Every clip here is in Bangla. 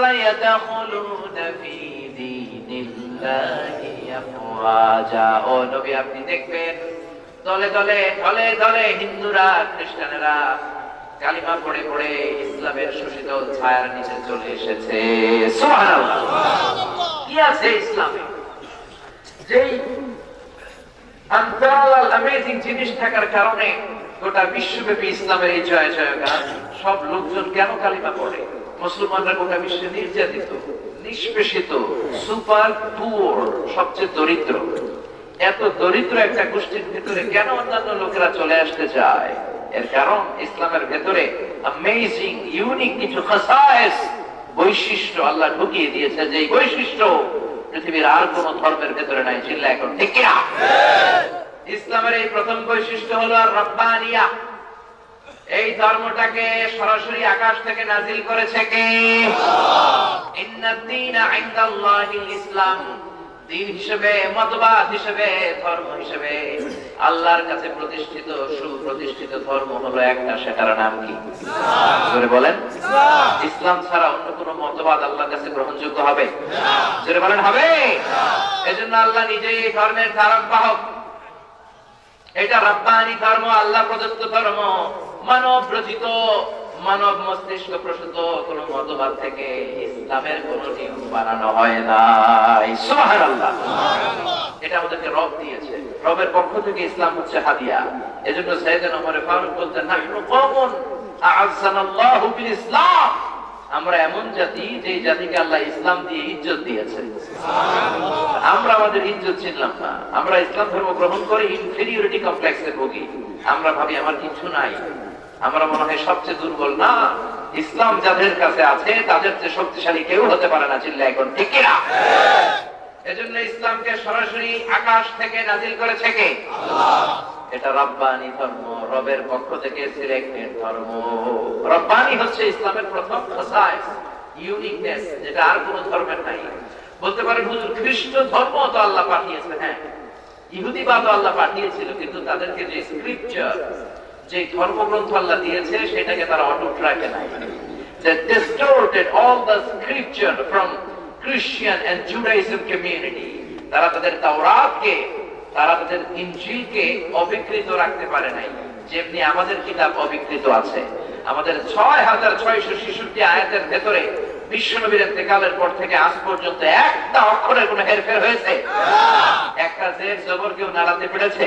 يدخلون في دين الله أفواجا ও নবী আপনি দেখবেন দলে দলে দলে দলে হিন্দুরা খ্রিস্টানেরা কালিমা পড়ে পড়ে ইসলামের সুশীতল ছায়ার নিচে চলে এসেছে। সুবহানাল্লাহ। কি আছে ইসলামে? যেই আনপ্যারালাল অ্যামেজিং জিনিস থাকার কারণে গোটা বিশ্বব্যাপী ইসলামের এই জয় জয়গান। সব লোকজন কেন কালিমা পড়ে? মুসলমানরা গোটা বিশ্বে নির্যাতিত, নিষ্পেষিত, সুপার পুয়ার, সবচেয়ে দরিদ্র। এত দরিদ্র একটা গোষ্ঠীর ভিতরে কেন অন্যান্য লোকেরা চলে আসতে চায়? এর কারণ ইসলামের ভেতরে অ্যামেজিং ইউনিক কিছু খাসায়েস, বৈশিষ্ট্য আল্লাহ ঢুকিয়ে দিয়েছে, যে বৈশিষ্ট্য পৃথিবীর আর কোন ধর্মের ভেতরে নাই। চিল্লা এখন ঠিক কিনা? ইসলামের এই প্রথম বৈশিষ্ট্য হলো আর রব্বানিয়া। এই ধর্মটাকে সরাসরি আকাশ থেকে নাজিল করেছে কে? ইন্নাদ-দীনা ইনদাল্লাহিল ইসলাম। দ্বীন হিসেবে, মতবাদ হিসেবে, ধর্ম হিসেবে আল্লাহর কাছে প্রতিষ্ঠিত সুপ্রতিষ্ঠিত ধর্ম হলো একটা, সেটার নাম কি? জোরে বলেন। ইসলাম ছাড়া অন্য কোন মতবাদ আল্লাহর কাছে গ্রহণযোগ্য হবে? জোরে বলেন হবে? এজন্য আল্লাহ নিজেই এই ধর্মের ধারক বাহক। এটা রব্বানি ধর্ম, আল্লাহ প্রদত্ত ধর্ম। মানব রচিত, মানব মস্তিষ্ক প্রসূত কোন মতবাদ থেকে ইসলামের কোন নিয়ম বানানো হয় নাই। সুবহানাল্লাহ। এটা আমাদেরকে রব দিয়েছে, রবের পক্ষ থেকে ইসলাম হচ্ছে হাদিয়া। এজন্য সাইয়েদনা ওমর ফারুক বলতেন, নাহনু কওমুন আ'আযানাল্লাহু বিল ইসলাম। আমরা এমন জাতি, যে জাতিকে আল্লাহ ইসলাম দিয়ে ইজ্জত দিয়েছে। আমরা আমাদের ইজ্জত চিনলাম না, আমরা ইসলাম ধর্ম গ্রহণ করে ইনফেরিয়রিটি কমপ্লেক্সে ভুগি। আমরা ভাবি আমার কিছু নাই, আমরা মনে হয় সবচেয়ে দুর্বল। না, ইসলাম যাদের কাছে আছে তাদের চেয়ে শক্তিশালী কেউ হতে পারে না। চিল্লা এখন ঠিক কিনা? এজন্য ইসলামকে সরাসরি আকাশ থেকে নাজিল করেছে কে? আল্লাহ। এটা রব্বানি ধর্ম, রবের পক্ষ থেকে সিলেক্টেড ধর্ম। রব্বানি হচ্ছে ইসলামের প্রথম খাসায়েস, ইউনিকনেস, যেটা আর কোন ধর্মের নাই। বলতে পারেন হুজুর খ্রিস্ট ধর্ম তো আল্লাহ পাঠিয়েছে। হ্যাঁ, ইহুদিবাদ আল্লাহ পাঠিয়েছিল, কিন্তু তাদেরকে যে স্ক্রিপচার, যে ধর্মগ্রন্থ আল্লাহ দিয়েছে সেটাকে তারা অটুট রাখে নাই। They distorted all the scripture from Christian and Judaism community. তারা তাদের তাওরাতকে, তারা তাদের ইনজিলকে অবিকৃত রাখতে পারে নাই। যেমনি আমাদের কিতাব অবিকৃত আছে। আমাদের 6666 আয়াতের ভেতরে বিশ্বনবীর ইন্তেকালের পর থেকে আজ পর্যন্ত একটা অক্ষরের কোনো হেরফের হয়েছে? একটা জের জবর কেউ নাড়াতে পেরেছে?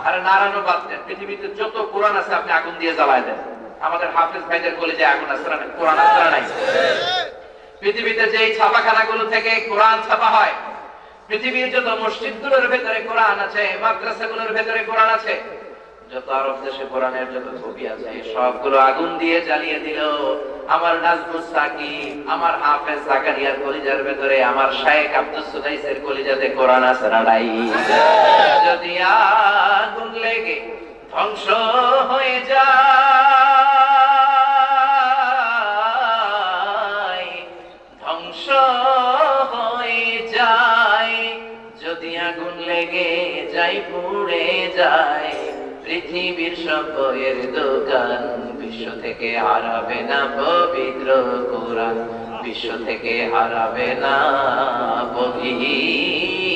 আরে নাড়ানো বাদ দেন, পৃথিবীতে যত কোরআন আছে আপনি আগুন দিয়ে জ্বালায় দেন। আমাদের হাফেজ ভাইদের কলেজে আগুন আছে না? কোরআন আছে না? নাই। পৃথিবীতে যে ছাপাখানাগুলো থেকে কোরআন ছাপা হয়, পৃথিবীর যত মসজিদগুলোর ভেতরে কোরআন আছে, মাদ্রাসাগুলোর ভেতরে কোরআন আছে, যত আরব দেশে কোরআনের যত ছবি আছে, সবগুলো আগুন দিয়ে জ্বালিয়ে দিল। আমার নাজমুস সাকিব, আমার হাফেজ জাকারিয়ার কলিজার ভেতরে, আমার শায়েখ আব্দুস সুদাইসের কলিজাতে কোরআন আছে না? নাই। যদি আগুন লেগে ধ্বংস হয়ে যায়, ধ্বংস হয়ে যায়, যদি আগুন লেগে যায়, পুড়ে যায় পৃথিবীর সব বইয়ের দোকান, বিশ্ব থেকে হারাবে না পবিত্র কোরআন, বিশ্ব থেকে হারাবে না পবিত্র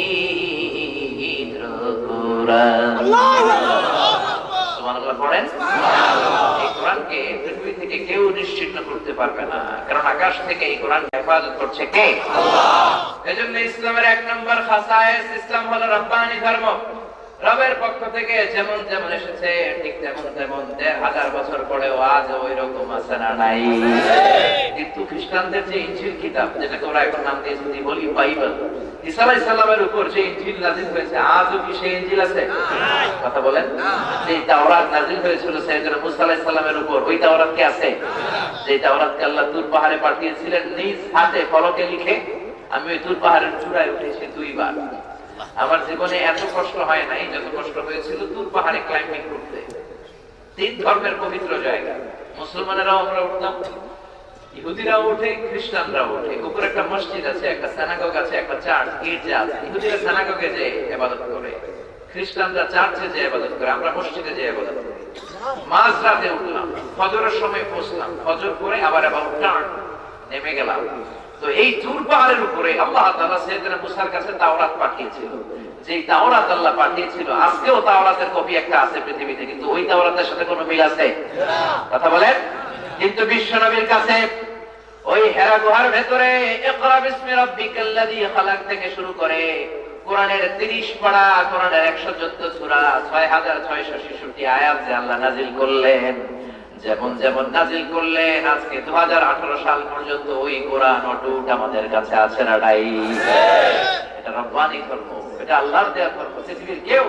কোরআন। সুবহানাল্লাহ পড়েন। এই কোরআনকে পৃথিবী থেকে কেউ নিশ্চিহ্ন করতে পারবে না, কারণ আকাশ থেকে এই কোরআন হেফাজত করছে কে? আল্লাহ। এজন্য ইসলামের এক নম্বর খাসায়েস, ইসলাম হলো রব্বানি ধর্ম। রবের পক্ষ থেকে যেমন যেমন এসেছে ঠিক তেমন তেমন 1000 বছর পরেও আজ ওই রকম আছে না? নাই। কিন্তু খ্রিস্টানদের যে ইনজিল কিতাব, যেটাকে ওরা এখন নাম দিয়েছে বলি বাইবেল, ঈসা আলাইহিস সালামের উপর যে ইনজিল নাযিল হয়েছে, আজও কি সেই ইনজিল আছে? কথা বলেন। যে তাওরাত নাযিল হয়েছিল সাইয়েদনা মুসা আলাইহিস সালামের উপর, ওই তাওরাত কি আছে? যে তাওরাতকে আল্লাহ তুর পাহাড়ে পাঠিয়েছিলেন নিজ হাতে ফলকে লিখে। আমি ওই তুর পাহাড়ের চূড়ায় উঠেছি 2 বার। আমার জীবনে এত কষ্ট হয় নাই যত কষ্ট হয়েছিল তুর পাহাড়ে ক্লাইম্বিং করতে। 3 ধর্মের পবিত্র জায়গা। মুসলমানেরাও আমরা উঠতাম, ইহুদিরাও ওঠে, খ্রিস্টানরাও ওঠে। উপরে একটা মসজিদ আছে, একটা সিনাগগ আছে, একটা চার্চ, গির্জা আছে। ইহুদিরা সিনাগগে যে ইবাদত করে, খ্রিস্টানরা চার্চে যে ইবাদত করে, আমরা মসজিদে যে ইবাদত করি। মাঝরাতে উঠলাম, ফজরের সময় পৌঁছলাম, ফজর করে আবার টার্ন নেমে গেলাম। তো এই তুর পাহাড়ের উপরে আল্লাহ তাআলা সাইয়েদনা মুসার কাছে তাওরাত পাঠিয়েছিল। যেই তাওরাত আল্লাহ পাঠিয়েছিল, আজকেও তাওরাতের কপি একটা আছে পৃথিবীতে, কিন্তু ওই তাওরাতের সাথে কোনো মিল আছে? কথা বলেন। কিন্তু বিশ্বনবীর কাছে ওই হেরা গুহার ভেতরে ইকরা বিসমি রাব্বিকাল্লাযী খালাক থেকে শুরু করে কোরআনের 30 পারা, কোরআনের 114 সূরা, 6666 আয়াত যে আল্লাহ নাযিল করলেন, যেমন যেমন নাযিল করলেন, আজকে 2018 সাল পর্যন্ত ওই কোরআন অটুট আমাদের কাছে আছে না নাই? এটা রব্বানি ধর্ম, এটা আল্লাহর দেওয়া ধর্ম। পৃথিবীর কেউ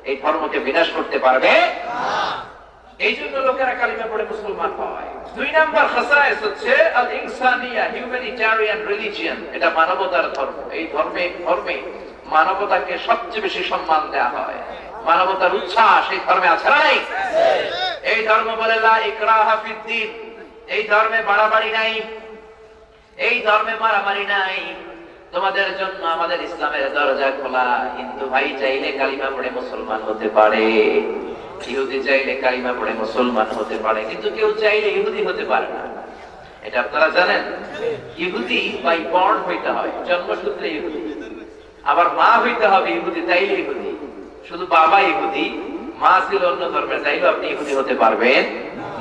এই ধর্মকে বিনাশ করতে পারবে না। এই জন্য লোকেরা কালিমা পড়ে মুসলমান হয়। 2 নাম্বার খাসায়েস হচ্ছে আল ইনসানিয়া, হিউম্যানিটেরিয়ান রিলিজিয়ন। এটা মানবতার ধর্ম। এই ধর্মে মানবতাকে সবচেয়ে বেশি সম্মান দেওয়া হয়। মানবতার উচ্ছ্বাস এই ধর্মে আছে না নাই? এই ধর্ম বলে লা ইকরাহা ফিদ্দিন। এই ধর্মে বাড়াবাড়ি নাই, এই ধর্মে মারামারি নাই। তোমাদের জন্য আমাদের ইসলামের দরজা খোলা। হিন্দু ভাই চাইলে কালিমা পড়ে মুসলমান হতে পারে, ইহুদি চাইলে কালিমা পড়ে মুসলমান হতে পারে, কিন্তু কেউ চাইলে ইহুদি হতে পারে না। এটা আপনারা জানেন? ইহুদি বাই বর্ন হইতে হয়, জন্মসূত্রে ইহুদি। আবার মা হইতে হবে ইহুদি, তাইলে ইহুদি। শুধু বাবা ইহুদি, মা ছিল অন্য ধর্মের, তাইলে আপনি ইহুদি হতে পারবেন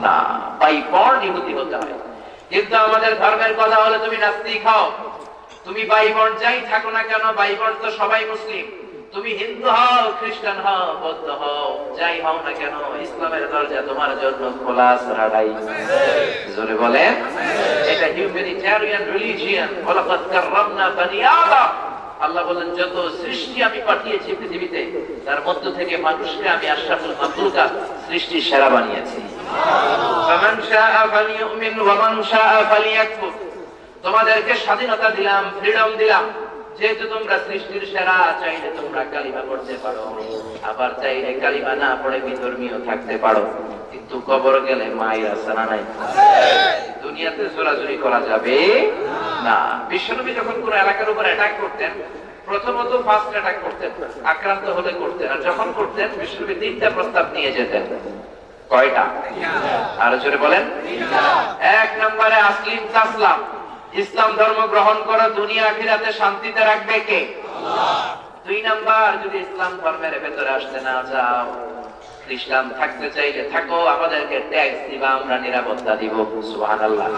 না। বাই বর্ন ইহুদি হতে হয়। কিন্তু আমাদের ধর্মের কথা হলো তুমি নাস্তিক হও, তুমি বাই বর্ন যাই থাকো না কেন, বাই বর্ন তো সবাই মুসলিম। তুমি হিন্দু হও, খ্রিস্টান হও, বৌদ্ধ হও, যাই হও না কেন, ইসলামের দরজা তোমার জন্য খোলা ছাড়াই। জোরে বলেন। এটা হিউম্যানিটেরিয়ান রিলিজিয়ন। ওয়ালাকাদ কাররামনা বানি আদম। আল্লাহ বলেন, যত সৃষ্টি আমি পাঠিয়েছি পৃথিবীতে, তার মধ্য থেকে মানুষকে আমি আশরাফুল মাখলুকাত, সৃষ্টির সেরা বানিয়েছি। ফামান শাআ ফালিউমিন ওয়া মান শাআ ফালিয়াকফুর। তোমাদেরকে স্বাধীনতা দিলাম, ফ্রিডম দিলাম, যেহেতু তোমরা সৃষ্টির সেরা, চাইলে তোমরা কালিমা পড়তে পারো, আবার চাইলে কালিমা না পড়ে বিধর্মীয় থাকতে পারো। কিন্তু কবর গেলে মায়ের আসানা নাই। দুনিয়াতে জোরাজুরি করা যাবে না। বিশ্বনবী যখন কোন এলাকার উপর অ্যাটাক করতেন, প্রথমত ফার্স্ট অ্যাটাক করতেন, আক্রান্ত হলে করতেন। আর যখন করতেন, বিশ্বনবী 3টা প্রস্তাব নিয়ে যেতেন। কয়টা? আর জোরে বলেন। 1 নম্বরে আসলিম তাসলাম, ইসলাম ধর্ম গ্রহণ করো, দুনিয়া আখিরাতে শান্তিতে রাখবে কে? আল্লাহ। 2 নাম্বার, যদি ইসলাম ধর্মের ভেতরে আসতে না চাও, খ্রিস্টান থাকতে চাইলে থাকো, আমাদেরকে ট্যাক্স দিবা, আমরা নিরাপত্তা দিব। সুবহানাল্লাহ।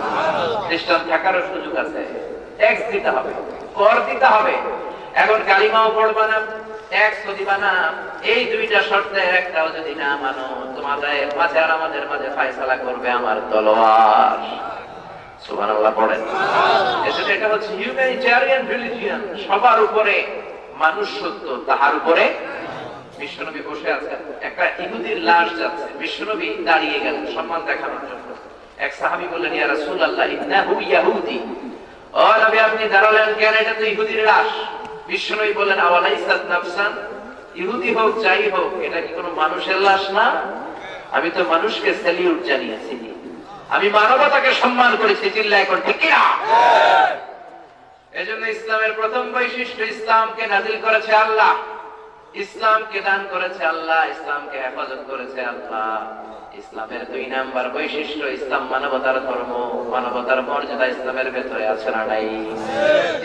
খ্রিস্টান থাকারও সুযোগ আছে, ট্যাক্স দিতে হবে, কর দিতে হবে। এখন কালিমাও পড়বা না, ট্যাক্সও দিবা না। এই 2টা শর্তের একটাও যদি না মানো, তোমাদের মাঝে আর আমাদের মাঝে ফয়সালা করবে আমার তলোয়ার। সুবহানাল্লাহ পড়েন। এজন্য এটা হচ্ছে হিউম্যানিটেরিয়ান রিলিজিয়ন। সবার উপরে মানুষ সত্য, তাহার উপরে। বিশ্বনবী বসে আছেন, একটা ইহুদির লাশ যাচ্ছে, বিশ্বনবী দাঁড়িয়ে গেলেন সম্মান দেখানোর জন্য। এক সাহাবী বললেন, ইয়া রাসূলুল্লাহ ইন্নাহু ইয়াহুদি। ও নবী, আপনি দাঁড়ালেন কেন? এটা তো ইহুদির লাশ। বিশ্বনবী বললেন, আওয়ালাইসাত নাফসান। ইহুদি হোক যাই হোক, এটা কি কোনো মানুষের লাশ না? আমি তো মানুষকে স্যালিউট জানিয়েছি, আমি মানবতাকে সম্মান করেছি। চিল্লা এখন ঠিক কি না? এজন্য ইসলামের প্রথম বৈশিষ্ট্য, ইসলামকে নাযিল করেছে আল্লাহ, ইসলামকে দান করেছে আল্লাহ, ইসলামকে হেফাজত করেছে আল্লাহ। ইসলামের 2 নাম্বার বৈশিষ্ট্য, ইসলাম মানবতার ধর্ম, মানবতার মর্যাদা ইসলামের ভেতরে আছে না নাই?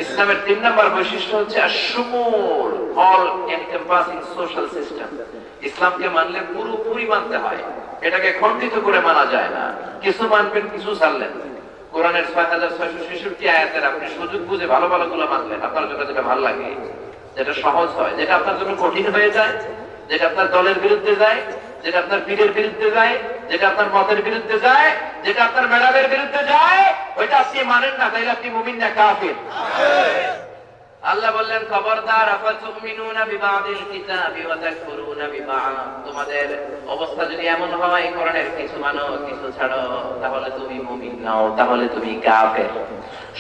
ইসলামের 3 নাম্বার বৈশিষ্ট্য হচ্ছে আশ-শুমুল, অল এনকম্পাসিং সোশ্যাল সিস্টেম। ইসলামকে মানলে পুরোপুরি মানতে হয়, এটাকে খণ্ডিত করে মানা যায় না। কিছু মানবেন, কিছু ছাড়লেন। কোরআনের 6666 আয়াতের আপনি সুযোগ বুঝে ভালো ভালো গুলো মানলেন, আপনার জন্য যেটা ভালো লাগে, যেটা সহজ হয়। যেটা আপনার জন্য কঠিন হয়ে যায়, যেটা আপনার দলের বিরুদ্ধে যায়, যেটা আপনার পীরের বিরুদ্ধে যায়, যেটা আপনার মতের বিরুদ্ধে যায়, যেটা আপনার ম্যাডামের বিরুদ্ধে যায়, ওইটা আপনি মানেন না, তাইলে আপনি মুমিন না কাফির। আল্লাহ বললেন, খবরদার, আফাতুমিনুনা বিবাদিল কিতাবি ওয়া তাকফুরুনা বিবাদ। তোমাদের অবস্থা যদি এমন হয়, কোরআনের কিছু মানো, কিছু ছাড়ো, তাহলে তুমি মুমিন নাও, তাহলে তুমি কাফের।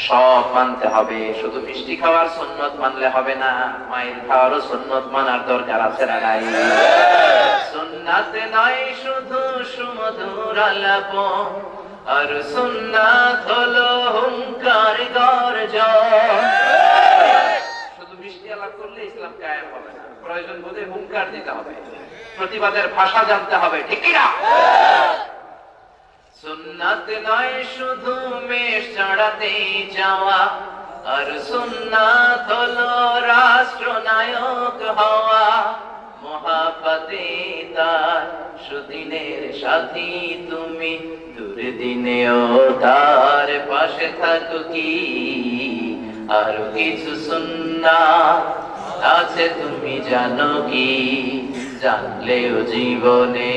সব মানতে হবে, শুধু মিষ্টি খাওয়ার সুন্নত মানলে হবে না, মায়ের খাওয়ারও সুন্নত মানার দরকার আছে না নাই? সুন্নাতে নয় শুধু সুমধুর আলাপ, আর সুন্নাত হলো হুঙ্কার গর্জন। শুধু মিষ্টি আলাপ করলে ইসলাম কায়েম হবে না, প্রয়োজন বোধে হুঙ্কার দিতে হবে, প্রতিবাদের ভাষা জানতে হবে, ঠিক কি না? সুন্নাত নয় শুধু মেষ চড়াতে যাওয়া, আর সুন্নাত হলো রাষ্ট্রনায়ক হওয়া। মহাব্বতে তার সুদিনের সাথী তুমি, দুর্দিনেও তার পাশে থাকো কি। আরো কিছু সুন্নাত আছে তুমি জানো কি, জানলেও জীবনে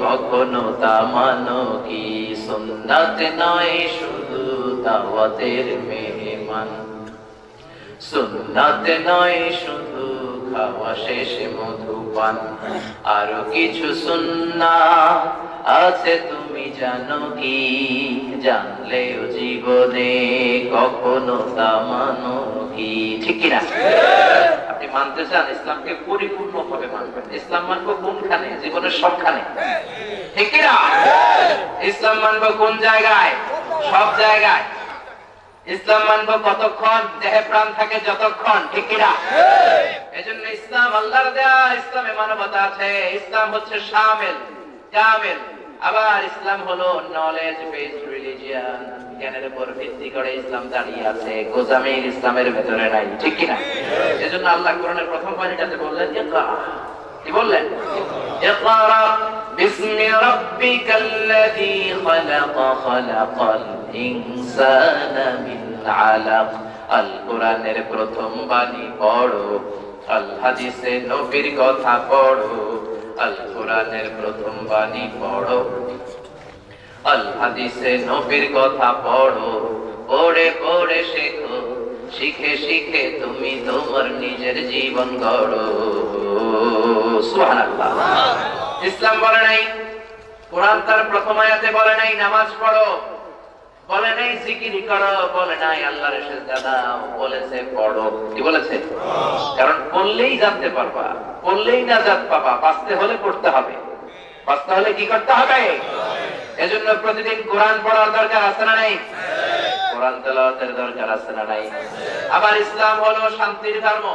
কখনো তা মানো কি। সুন্নাত নয় শুধু দাওয়াতের মেহমান, সুন্নাত নয় শুধু খাওয়া শেষে মধুপান। আরো কিছু সুন্নাত আছে তুমি জানো কি, জানলেও জীবনে কখনো তা মানো কি। ঠিক কিনা? আপনি মানতে চান ইসলামকে পরিপূর্ণ ভাবে মানবেন। ইসলাম মানবো কোনখানে? জীবনের সবখানে। ঠিক কিনা? ইসলাম মানবো কোন জায়গায়? সব জায়গায়। ইসলাম মানবো কতক্ষণ? দেহে প্রাণ থাকে যতক্ষণ। ঠিক কিনা? এজন্য ইসলাম আল্লাহর দেয়া, ইসলামে মানবতা আছে। ইসলাম হচ্ছে শামিল, কামিল। আবার ইসলাম হলো নলেজ বেসড রিলিজিয়ন, জ্ঞানের উপর ভিত্তি করে ইসলাম দাঁড়িয়ে আছে। গোজামিল ইসলামের ভেতরে নাই। ঠিক কিনা? এজন্য আল্লাহ কোরআনের প্রথম বাণীটাতে বললেন ইকরা। কি বললেন? ইকরা বিসমি রাব্বিকাল্লাযী খালাক, খালাকাল ইনসানা মিন আলাক। আল কোরআনের প্রথম বাণী পড়ো, আল হাদিসে নবীর কথা পড়ো। আল কোরআনের প্রথম বাণী পড়ো, আল হাদিসে নবীর কথা পড়ো। পড়ে পড়ে শেখো, শিখে শিখে তুমি তোমার নিজের জীবন গড়ো। সুবহানাল্লাহ। ইসলাম বলে নাই, কোরআন তার প্রথম আয়াতে বলে নাই নামাজ পড়ো, বলে নাই জিকির করো, বলে নাই আল্লাহর সিজদা দাও, বলেছে পড়ো। কি বলেছে? কারণ পড়লেই জানতে পারবা, পড়লেই নাজাত পাবা। বাঁচতে হলে পড়তে হবে, বাঁচতে হলে কি করতে হবে? এজন্য প্রতিদিন কোরআন পড়ার দরকার আছে না নাই? কোরআন তেলাওয়াতের দরকার আছে না নাই? আবার ইসলাম হলো শান্তির ধর্ম,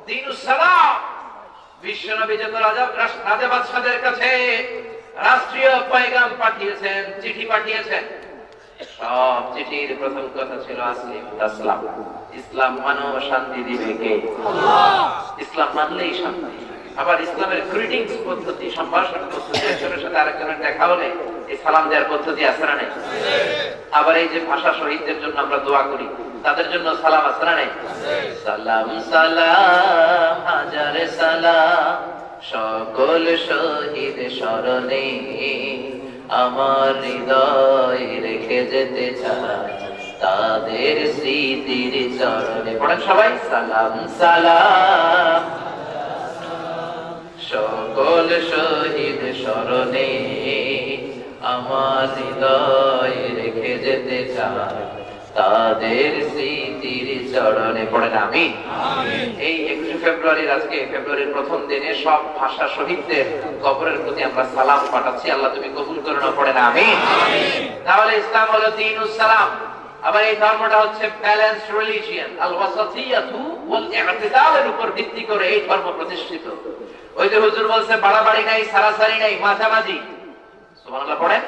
দ্বীনুস সালাম। বিশ্বনবী যত রাজা বাদশাদের কাছে রাষ্ট্রীয় পয়গাম পাঠিয়েছেন, চিঠি পাঠিয়েছেন, সব চিঠির প্রথম কথা ছিল আসলিম তাসলাম। ইসলাম মানো, শান্তি দিবে কে? আল্লাহ। ইসলাম মানলেই শান্তি। আবার ইসলামের গ্রিটিংস পদ্ধতি, সম্ভাষণ পদ্ধতি, একজনের সাথে আরেকজনের দেখা হলে এই সালাম দেওয়ার পদ্ধতি আছে না নাই? আবার এই যে ভাষা শহীদদের জন্য আমরা দোয়া করি, তাদের জন্য সালাম আছে না নাই? সালাম সালাম হাজারে সালাম, সকল শহীদ স্মরণে আমার হৃদয় রেখে যেতে চাই তাদের স্মৃতির চরণে। পড়েন সবাই, সালাম সালাম সকল শহীদ স্মরণে আমার হৃদয় রেখে যেতে চাই তাদের স্মৃতির চরণে। পড়েন আমিন। এই 21 ফেব্রুয়ারির আজকে, ফেব্রুয়ারির প্রথম দিনে সব ভাষা শহীদদের কবরের প্রতি আমরা সালাম পাঠাচ্ছি। আল্লাহ তুমি কবুল করো না। পড়েন আমিন। তাহলে ইসলাম হলো দ্বীনুস সালাম। আবার এই ধর্মটা হচ্ছে ব্যালেন্সড রিলিজিয়ন, আল ওয়াসাতিয়াতু ওয়াল ইতিদালের উপর ভিত্তি করে এই ধর্ম প্রতিষ্ঠিত। ওই যে হুজুর বলছে বাড়াবাড়ি নাই, সারাসারি নাই, মাঝামাঝি। সুবহানাল্লাহ পড়েন।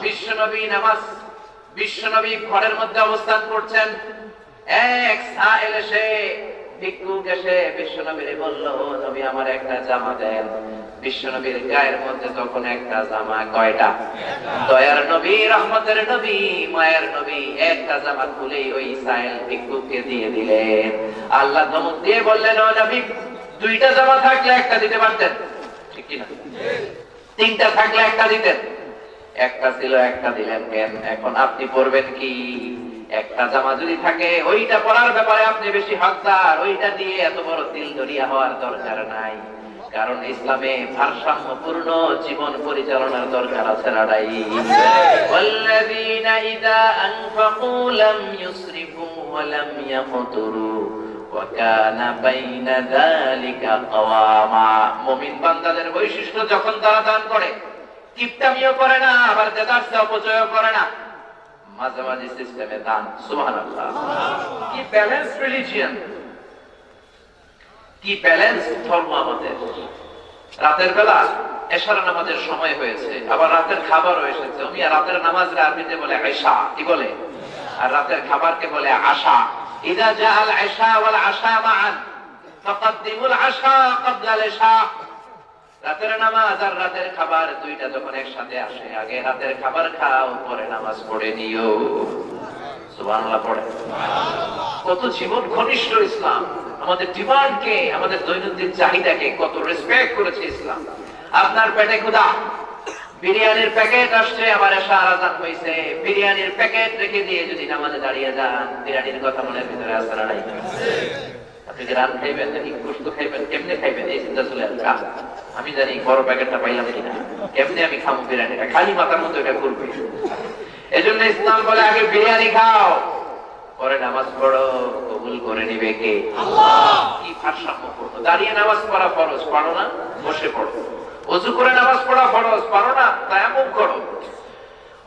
বিশ্বনবী নামাজ, বিশ্বনবী ঘরের মধ্যে অবস্থান করছেন, এক সাইল এসে, ভিক্ষুক এসে বিশ্বনবীরে বলল, নবী আমার একটা জামা দেন। বিশ্বনবীর গায়ের মধ্যে তখন একটা জামা। কয়টা? দয়ার নবী, রহমতের নবী, মায়ের নবী একটা জামা খুলেই ওই সাইল ভিক্ষুককে দিয়ে দিলেন। আল্লাহ ধমক দিয়ে বললেন, ও নবী, দুইটা জামা থাকলে একটা দিতে পারতেন, ঠিক কিনা? তিনটা থাকলে একটা দিতেন, একটা ছিল একটা দিলেন কেন? এখন আপনি পড়বেন কি? একটা জামা যদি থাকে ওইটা পরার ব্যাপারে আপনি বেশি হকদার, ওইটা দিয়ে এত বড় দিল দরিয়া হওয়ার দরকার নাই। কারণ ইসলামে ভারসাম্যপূর্ণ জীবন পরিচালনার দরকার আছে না নাই? ওয়াল্লাযীনা ইযা আনফাকু লাম ইউসরিফু ওয়া লাম ইয়াকতুরু ওয়া কানা বাইনা যালিকা কাওয়ামা। মুমিন বান্দাদের বৈশিষ্ট্য, যখন তারা দান করে কিপটামিও করে না, আবার দেদারসে অপচয়ও করে না, মাঝামাঝি সিস্টেমে দান। সুবহানাল্লাহ। কি ব্যালেন্স রিলিজিয়ন, কি ব্যালেন্স ধর্ম আমাদের। রাতের বেলা এশার নামাজের সময় হয়েছে, আবার রাতের খাবারও এসেছে। রাতের নামাজের আরবিতে বলে আয়শা, কি বলে? আর রাতের খাবারকে বলে আশা। ইদা জাআল আয়শা ওয়াল আশা মাআন ফাকাদ্দিমুল আশা ক্বাবলা আল ইশা। রাতের নামাজ আর রাতের খাবার দুইটা যখন একসাথে আসে, আগে রাতের খাবার খাও, পরে নামাজ পড়ে নিও। সুবহানাল্লাহ পড়ে। কত জীবন ঘনিষ্ঠ ইসলাম, আমাদের ডিমান্ডকে, আমাদের দৈনন্দিন চাহিদাকে কত রেসপেক্ট করেছে ইসলাম। আপনার পেটে ক্ষুধা, বিরিয়ানির প্যাকেট আসছে, আবার এশার আযান হইছে, বিরিয়ানির প্যাকেট রেখে দিয়ে যদি নামাজে দাঁড়িয়ে যান, বিরিয়ানির কথা মনের ভিতরে আসে না? আপনি কি রান খাইবেন নাকি গোশত খাইবেন, কেমনে খাইবেন, এই চিন্তা চলে আসবে। আমি জানি বড় প্যাকেটটা পাইলাম কিনা, কেমনে আমি খাবো বিরিয়ানিটা, খালি মাথার মতো এটা করবে। এজন্য ইসলাম বলে আগে বিরিয়ানি খাও, পরে নামাজ পড়ো, কবুল করে নিবে কে? আল্লাহ। কি ভারসাম্যপূর্ণ! দাঁড়িয়ে নামাজ পড়া ফরজ, পারো না? বসে পড়ো। ওযু করে নামাজ পড়া ফরজ, পারো না? তায়াম্মুম করো।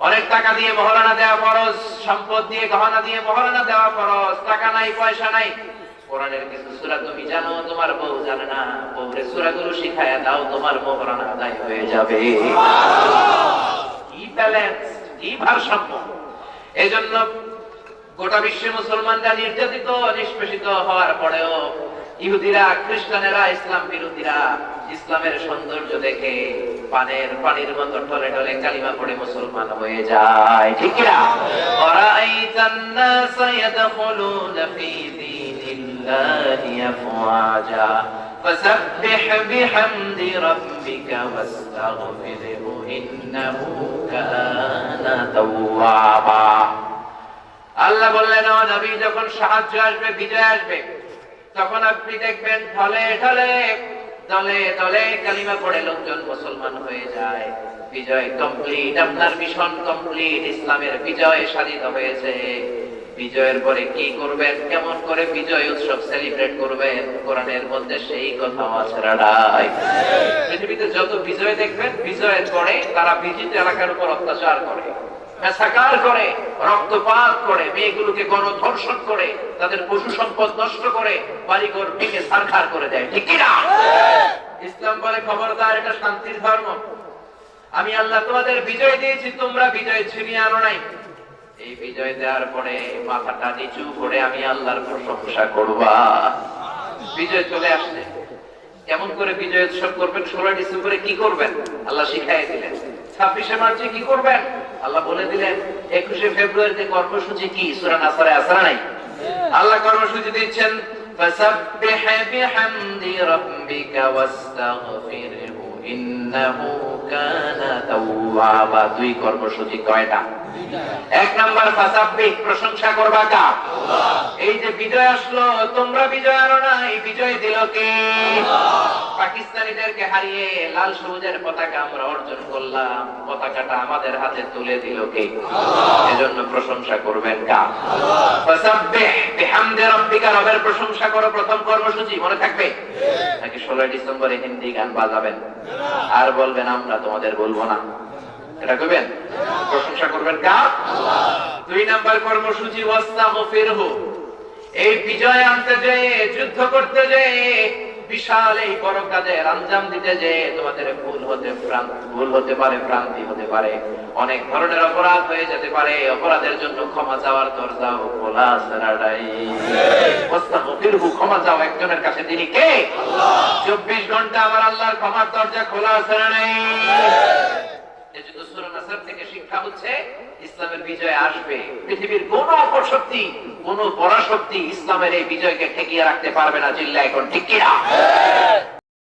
অনেক টাকা দিয়ে মহারানা দেওয়া ফরজ, সম্পদ দিয়ে গহনা দিয়ে মহারানা দেওয়া ফরজ। টাকা নাই, পয়সা নাই, কোরআনের কিছু সূরা তুমি জানো, তোমার বউ জানে না, বউরে সূরাগুলো শিখায়া দাও, তোমার মহারানা আদায় হয়ে যাবে। কি ব্যালেন্স, কি ভারসাম্য! এজন্য গোটা বিশ্বে মুসলমানরা নির্যাতিত, নিষ্পেষিত হওয়ার পরেও ইহুদিরা, খ্রিস্টানেরা, ইসলাম বিরোধীরা ইসলামের সৌন্দর্য দেখে পানির মতো ঢলে ঢলে কালিমা পড়ে মুসলমান হয়ে যায়। ঠিক কিনা? ওয়ারাআইতান নাসা ইয়াদখুলুনা ফী দীনিল্লাহি আফওয়াজা ফাসাব্বিহ বিহামদি রাব্বিকা ওয়াস্তাগফিরহু ইন্নাহু কানা তাওয়াবা। আল্লাহ বললেন, ও নবী, যখন সাহায্য আসবে, বিজয় আসবে, তখন আপনি দেখবেন ঢলে ঢলে, দলে দলে কালিমা পড়ে লোকজন মুসলমান হয়ে যায়। বিজয় কমপ্লিট, আপনার মিশন কমপ্লিট, ইসলামের বিজয় সাধিত হয়েছে। বিজয়ের পরে কি করবেন, কেমন করে বিজয় উৎসব সেলিব্রেট করবেন, কোরআনের মধ্যে সেই কথা আছে। রাডাই পৃথিবীতে যত বিজয় দেখবেন, বিজয়ের পরে তারা বিজিত এলাকার উপর অত্যাচার করে, মেসাকার করে, রক্তপাত করে, মেয়েগুলোকে গণধর্ষণ করে, তাদের পশু সম্পদ নষ্ট করে, বাড়িঘর ভেঙে ছারখার করে দেয়। ঠিক কিনা? ইসলাম বলে, খবরদার, এটা শান্তির ধর্ম। আমি আল্লাহ তোমাদের বিজয় দিয়েছি, তোমরা বিজয় ছিনিয়ে আনো নাই। এই বিজয় দেওয়ার পরে মাথাটা নিচু করে আমি আল্লাহর প্রশংসা করবা। বিজয় চলে আসছে, কেমন করে বিজয় উৎসব করবেন? 16 ডিসেম্বরে কি করবেন আল্লাহ শিখাই দিলেন। 26শে মার্চে কি করবেন আল্লাহ বলে দিলেন। 21শে ফেব্রুয়ারিতে কর্মসূচি কি? সূরা নাসরে আছে না নাই? আল্লাহ কর্মসূচি দিচ্ছেন, ফাসাব্বিহ বিহামদি রাব্বিকা ওয়াস্তাগফিরহু ইন্নাহু কানা তাওয়াবা। দুই কর্মসূচি। কয়টা? এক নাম্বার ফাসাব্বিহ, প্রশংসা করবা কার? আল্লাহ। এই যে বিজয় আসলো, তোমরা বিজয় আনো না, এই বিজয় দিল কে? আল্লাহ। পাকিস্তানিদেরকে হারিয়ে লাল সবুজের পতাকা আমরা অর্জন করলাম, পতাকাটা আমাদের হাতে তুলে দিল কে? আল্লাহ। এজন্য প্রশংসা করবেন কার? আল্লাহ। ফাসাব্বিহ বিহামদি রাব্বিকা, রবের প্রশংসা করো, প্রথম কর্মসূচি। মনে থাকবে নাকি 16 ডিসেম্বরে হিন্দি গান বাজাবেন আর বলবেন আমরা তোমাদের বলবো না? এটা করবেন? প্রশংসা করবেন কার? আল্লাহ। দুই নাম্বার কর্মসূচি, ওয়াস্তাগফিরহু। এই বিজয় আনতে যেয়ে, যুদ্ধ করতে যেয়ে, বিশাল এই বড় কাজের আঞ্জাম দিতে যে তোমাদের ভুল হতে পারে, ভ্রান্তি হতে পারে, অনেক ধরনের অপরাধ হয়ে যেতে পারে। অপরাধের জন্য ক্ষমা চাওয়ার দরজাও খোলা আছে। ওয়াস্তাগফিরহু, ক্ষমা চাও একজনের কাছে, তিনি কে? আল্লাহ। 24 ঘন্টা আমার আল্লাহর ক্ষমার দরজা খোলা আছে না নাই? এজন্য সূরা নাসর থেকে শিক্ষা হচ্ছে, ইসলামের বিজয় আসবে। পৃথিবীর কোন অপশক্তি, কোন পরাশক্তি ইসলামের এই বিজয়কে ঠেকিয়ে রাখতে পারবে না। চিল্লায় এখন ঠিক কিনা?